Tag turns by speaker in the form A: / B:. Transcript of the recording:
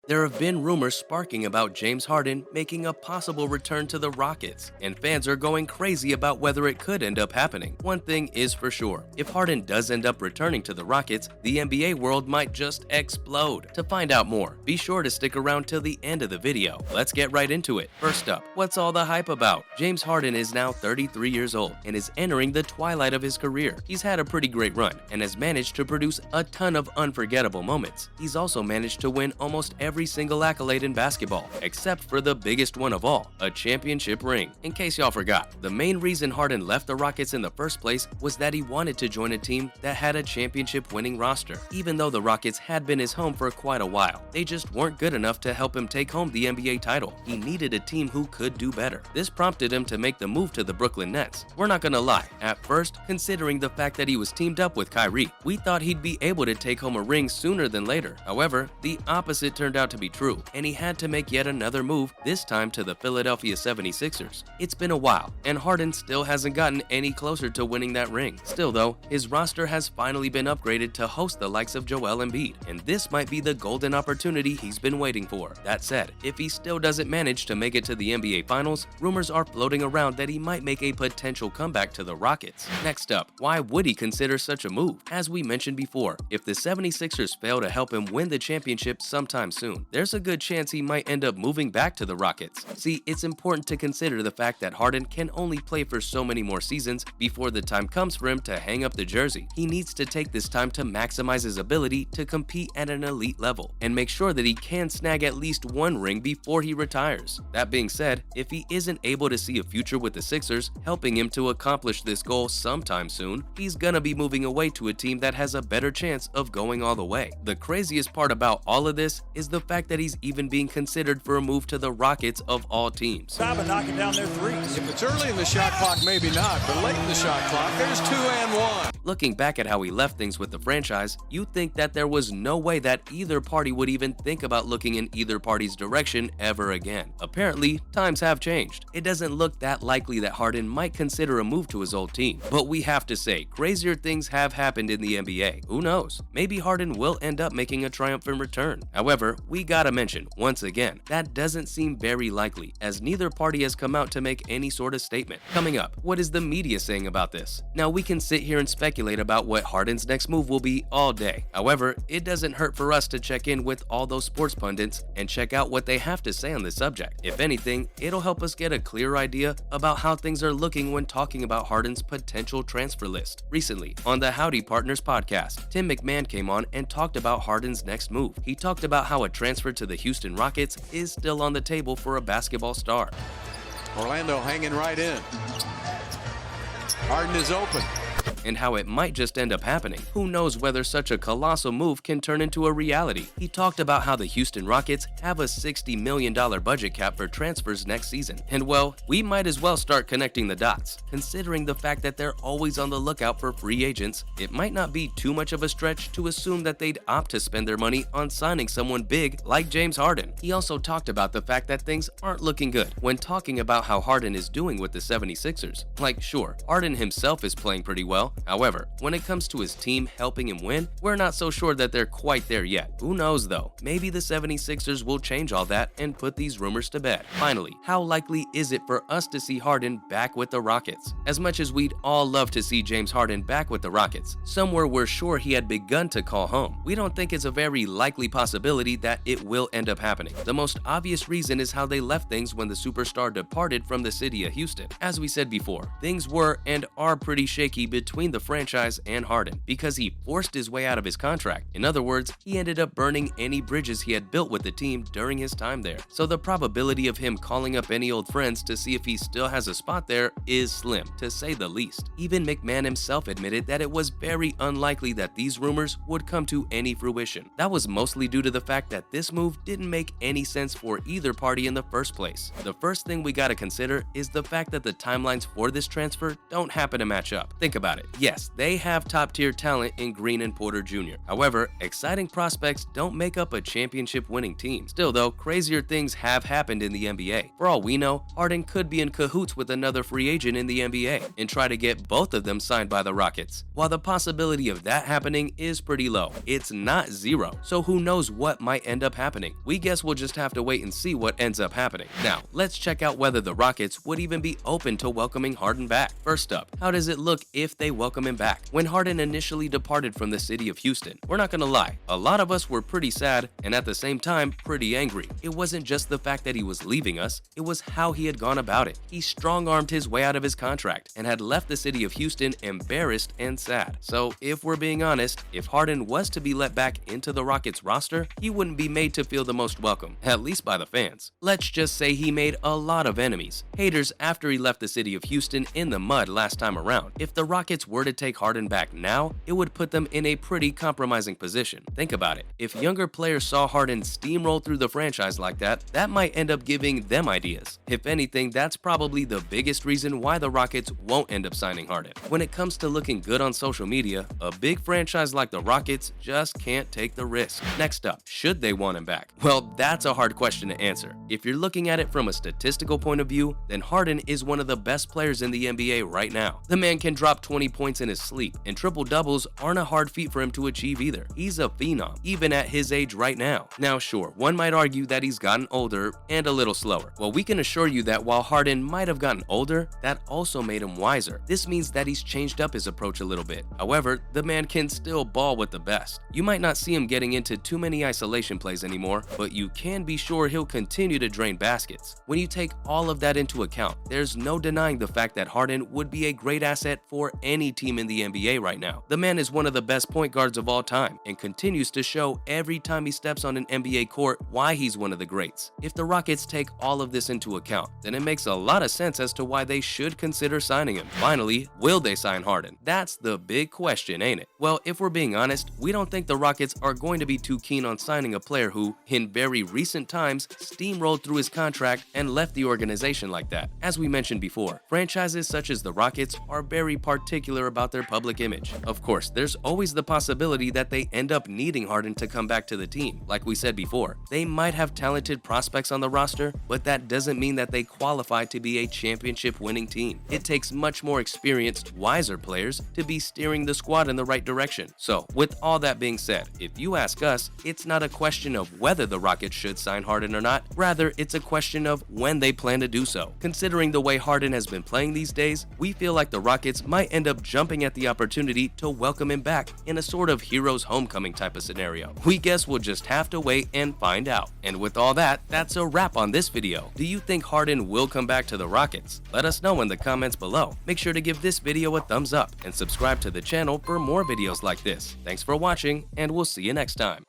A: There have been rumors sparking about James Harden making a possible return to the Rockets, and fans are going crazy about whether it could end up happening. One thing is for sure, if Harden does end up returning to the Rockets, the NBA world might just explode. To find out more, be sure to stick around till the end of the video. Let's get right into it. First up, what's all the hype about? James Harden is now 33 years old and is entering the twilight of his career. He's had a pretty great run and has managed to produce a ton of unforgettable moments. He's also managed to win almost every single accolade in basketball, except for the biggest one of all, a championship ring. In case y'all forgot, the main reason Harden left the Rockets in the first place was that he wanted to join a team that had a championship-winning roster. Even though the Rockets had been his home for quite a while, they just weren't good enough to help him take home the NBA title. He needed a team who could do better. This prompted him to make the move to the Brooklyn Nets. We're not gonna lie, at first, considering the fact that he was teamed up with Kyrie, we thought he'd be able to take home a ring sooner than later. However, the opposite turned out to be true, and he had to make yet another move, this time to the Philadelphia 76ers. It's been a while, and Harden still hasn't gotten any closer to winning that ring. Still though, his roster has finally been upgraded to host the likes of Joel Embiid, and this might be the golden opportunity he's been waiting for. That said, if he still doesn't manage to make it to the NBA Finals, rumors are floating around that he might make a potential comeback to the Rockets. Next up, why would he consider such a move? As we mentioned before, if the 76ers fail to help him win the championship sometime soon, there's a good chance he might end up moving back to the Rockets. See, it's important to consider the fact that Harden can only play for so many more seasons before the time comes for him to hang up the jersey. He needs to take this time to maximize his ability to compete at an elite level and make sure that he can snag at least one ring before he retires. That being said, if he isn't able to see a future with the Sixers, helping him to accomplish this goal sometime soon, he's gonna be moving away to a team that has a better chance of going all the way. The craziest part about all of this is the fact that he's even being considered for a move to the Rockets of all teams.
B: Stop and knocking down their threes.
C: If it's early in the shot clock, maybe not, but late in the shot clock, there's 2 and 1.
A: Looking back at how he left things with the franchise, you'd think that there was no way that either party would even think about looking in either party's direction ever again. Apparently, times have changed. It doesn't look that likely that Harden might consider a move to his old team. But we have to say, crazier things have happened in the NBA. Who knows? Maybe Harden will end up making a triumphant return. However, we gotta mention, once again, that doesn't seem very likely, as neither party has come out to make any sort of statement. Coming up, what is the media saying about this? Now, we can sit here and speculate about what Harden's next move will be all day. However, it doesn't hurt for us to check in with all those sports pundits and check out what they have to say on this subject. If anything, it'll help us get a clear idea about how things are looking when talking about Harden's potential transfer list. Recently, on the Howdy Partners podcast, Tim McMahon came on and talked about Harden's next move. He talked about how a transfer to the Houston Rockets is still on the table for a basketball star.
C: Orlando hanging right in. Harden is open.
A: And how it might just end up happening. Who knows whether such a colossal move can turn into a reality. He talked about how the Houston Rockets have a $60 million budget cap for transfers next season. And well, we might as well start connecting the dots. Considering the fact that they're always on the lookout for free agents, it might not be too much of a stretch to assume that they'd opt to spend their money on signing someone big like James Harden. He also talked about the fact that things aren't looking good when talking about how Harden is doing with the 76ers. Like, sure, Harden himself is playing pretty well. However, when it comes to his team helping him win, we're not so sure that they're quite there yet. Who knows though? Maybe the 76ers will change all that and put these rumors to bed. Finally, how likely is it for us to see Harden back with the Rockets? As much as we'd all love to see James Harden back with the Rockets, somewhere we're sure he had begun to call home, we don't think it's a very likely possibility that it will end up happening. The most obvious reason is how they left things when the superstar departed from the city of Houston. As we said before, things were and are pretty shaky between the franchise and Harden because he forced his way out of his contract. In other words, he ended up burning any bridges he had built with the team during his time there. So the probability of him calling up any old friends to see if he still has a spot there is slim, to say the least. Even McMahon himself admitted that it was very unlikely that these rumors would come to any fruition. That was mostly due to the fact that this move didn't make any sense for either party in the first place. The first thing we gotta consider is the fact that the timelines for this transfer don't happen to match up. Think about it. Yes, they have top-tier talent in Green and Porter Jr. However, exciting prospects don't make up a championship-winning team. Still though, crazier things have happened in the NBA. For all we know, Harden could be in cahoots with another free agent in the NBA and try to get both of them signed by the Rockets. While the possibility of that happening is pretty low, it's not zero, so who knows what might end up happening. We guess we'll just have to wait and see what ends up happening. Now, let's check out whether the Rockets would even be open to welcoming Harden back. First up, how does it look if they welcome him back? When Harden initially departed from the city of Houston, we're not gonna lie, a lot of us were pretty sad and at the same time pretty angry. It wasn't just the fact that he was leaving us, it was how he had gone about it. He strong-armed his way out of his contract and had left the city of Houston embarrassed and sad. So if we're being honest, if Harden was to be let back into the Rockets roster, he wouldn't be made to feel the most welcome, at least by the fans. Let's just say he made a lot of enemies, haters after he left the city of Houston in the mud last time around. If the Rockets were to take Harden back now, it would put them in a pretty compromising position. Think about it. If younger players saw Harden steamroll through the franchise like that, that might end up giving them ideas. If anything, that's probably the biggest reason why the Rockets won't end up signing Harden. When it comes to looking good on social media, a big franchise like the Rockets just can't take the risk. Next up, should they want him back? Well, that's a hard question to answer. If you're looking at it from a statistical point of view, then Harden is one of the best players in the NBA right now. The man can drop 20 points in his sleep, and triple-doubles aren't a hard feat for him to achieve either. He's a phenom, even at his age right now. Now sure, one might argue that he's gotten older and a little slower. Well, we can assure you that while Harden might have gotten older, that also made him wiser. This means that he's changed up his approach a little bit. However, the man can still ball with the best. You might not see him getting into too many isolation plays anymore, but you can be sure he'll continue to drain baskets. When you take all of that into account, there's no denying the fact that Harden would be a great asset for any team in the NBA right now. The man is one of the best point guards of all time and continues to show every time he steps on an NBA court why he's one of the greats. If the Rockets take all of this into account, then it makes a lot of sense as to why they should consider signing him. Finally, will they sign Harden? That's the big question, ain't it? Well, if we're being honest, we don't think the Rockets are going to be too keen on signing a player who, in very recent times, steamrolled through his contract and left the organization like that. As we mentioned before, franchises such as the Rockets are very particular about their public image. Of course, there's always the possibility that they end up needing Harden to come back to the team. Like we said before, they might have talented prospects on the roster, but that doesn't mean that they qualify to be a championship-winning team. It takes much more experienced, wiser players to be steering the squad in the right direction. So, with all that being said, if you ask us, it's not a question of whether the Rockets should sign Harden or not, rather it's a question of when they plan to do so. Considering the way Harden has been playing these days, we feel like the Rockets might end up jumping at the opportunity to welcome him back in a sort of hero's homecoming type of scenario. We guess we'll just have to wait and find out. And with all that, that's a wrap on this video. Do you think Harden will come back to the Rockets? Let us know in the comments below. Make sure to give this video a thumbs up and subscribe to the channel for more videos like this. Thanks for watching, and we'll see you next time.